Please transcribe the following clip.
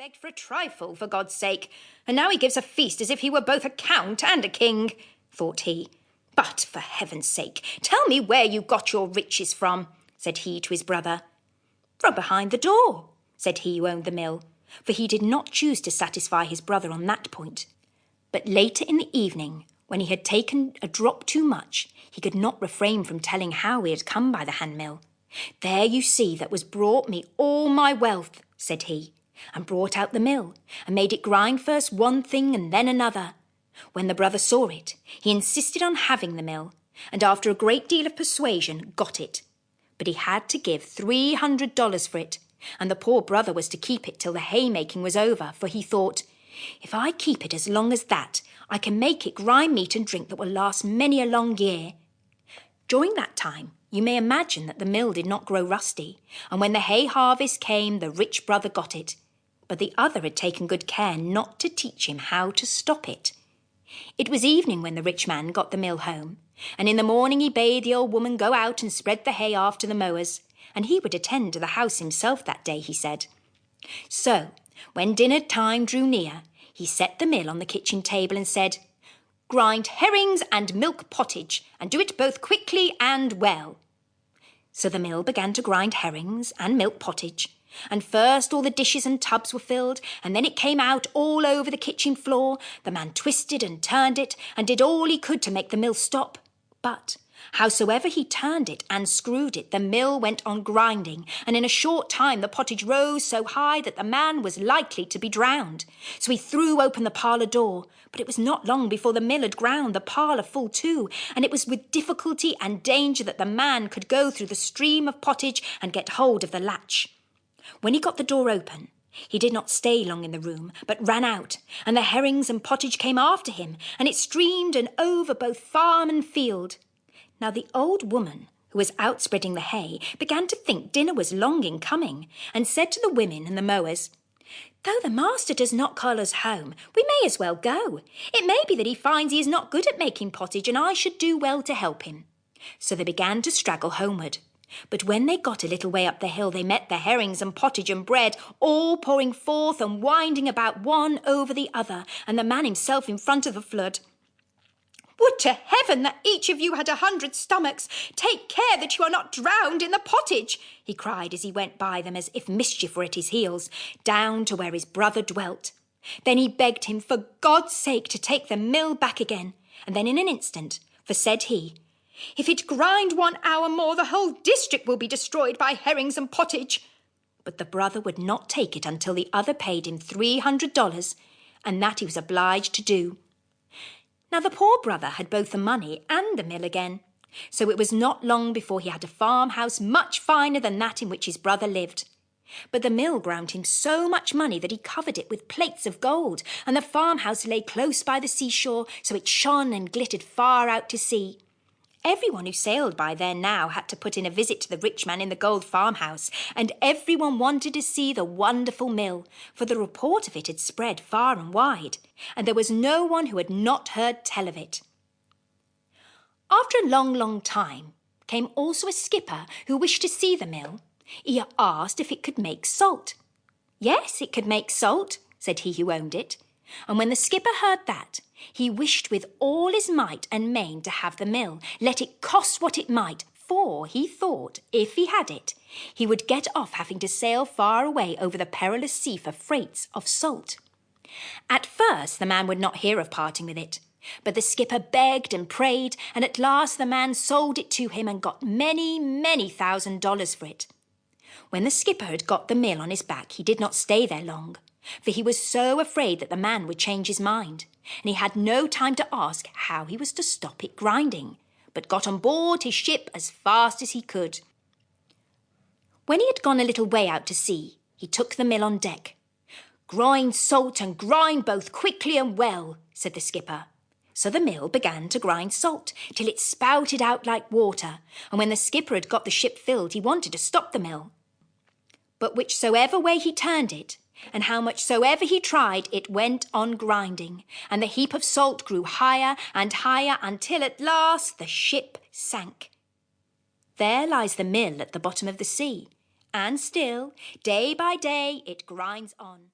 begged for a trifle, for God's sake, and now he gives a feast as if he were both a count and a king, thought he. But, for heaven's sake, tell me where you got your riches from, said he to his brother. From behind the door, said he who owned the mill, for he did not choose to satisfy his brother on that point. But later in the evening, when he had taken a drop too much, he could not refrain from telling how he had come by the handmill. There you see that was brought me all my wealth, said he, and brought out the mill, and made it grind first one thing and then another. When the brother saw it, he insisted on having the mill, and after a great deal of persuasion got it. But he had to give $300 for it, and the poor brother was to keep it till the haymaking was over, for he thought, if I keep it as long as that, I can make it grind meat and drink that will last many a long year. During that time, you may imagine that the mill did not grow rusty, and when the hay harvest came, the rich brother got it. But the other had taken good care not to teach him how to stop it. It was evening when the rich man got the mill home, and in the morning he bade the old woman go out and spread the hay after the mowers, and he would attend to the house himself that day, he said. So, when dinner time drew near, he set the mill on the kitchen table and said, Grind herrings and milk pottage, and do it both quickly and well. So the mill began to grind herrings and milk pottage, and first all the dishes and tubs were filled, and then it came out all over the kitchen floor. The man twisted and turned it, and did all he could to make the mill stop. But howsoever he turned it and screwed it, the mill went on grinding, and in a short time the pottage rose so high that the man was likely to be drowned. So he threw open the parlour door, but it was not long before the mill had ground the parlour full too, and it was with difficulty and danger that the man could go through the stream of pottage and get hold of the latch. When he got the door open, he did not stay long in the room, but ran out, and the herrings and pottage came after him, and it streamed and over both farm and field. Now the old woman, who was out spreading the hay, began to think dinner was long in coming, and said to the women and the mowers, Though the master does not call us home, we may as well go. It may be that he finds he is not good at making pottage, and I should do well to help him. So they began to straggle homeward. But when they got a little way up the hill, they met the herrings and pottage and bread, all pouring forth and winding about one over the other, and the man himself in front of the flood. Would to heaven that each of you had 100 stomachs! Take care that you are not drowned in the pottage, he cried as he went by them as if mischief were at his heels, down to where his brother dwelt. Then he begged him for God's sake to take the mill back again, and then in an instant, for said he, If it grind 1 hour more, the whole district will be destroyed by herrings and pottage. But the brother would not take it until the other paid him $300, and that he was obliged to do. Now the poor brother had both the money and the mill again, so it was not long before he had a farmhouse much finer than that in which his brother lived. But the mill ground him so much money that he covered it with plates of gold, and the farmhouse lay close by the seashore, so it shone and glittered far out to sea. Everyone who sailed by there now had to put in a visit to the rich man in the gold farmhouse, and everyone wanted to see the wonderful mill, for the report of it had spread far and wide, and there was no one who had not heard tell of it. After a long, long time came also a skipper who wished to see the mill. He asked if it could make salt. Yes, it could make salt, said he who owned it. And when the skipper heard that, he wished with all his might and main to have the mill, let it cost what it might, for he thought, if he had it, he would get off having to sail far away over the perilous sea for freights of salt. At first the man would not hear of parting with it, but the skipper begged and prayed, and at last the man sold it to him and got many, many $1,000s for it. When the skipper had got the mill on his back, he did not stay there long, for he was so afraid that the man would change his mind, and he had no time to ask how he was to stop it grinding, but got on board his ship as fast as he could. When he had gone a little way out to sea, he took the mill on deck. Grind salt and grind both quickly and well, said the skipper. So the mill began to grind salt, till it spouted out like water, and when the skipper had got the ship filled, he wanted to stop the mill. But whichsoever way he turned it, and how much soever he tried, it went on grinding, and the heap of salt grew higher and higher until at last the ship sank. There lies the mill at the bottom of the sea, and still, day by day, it grinds on.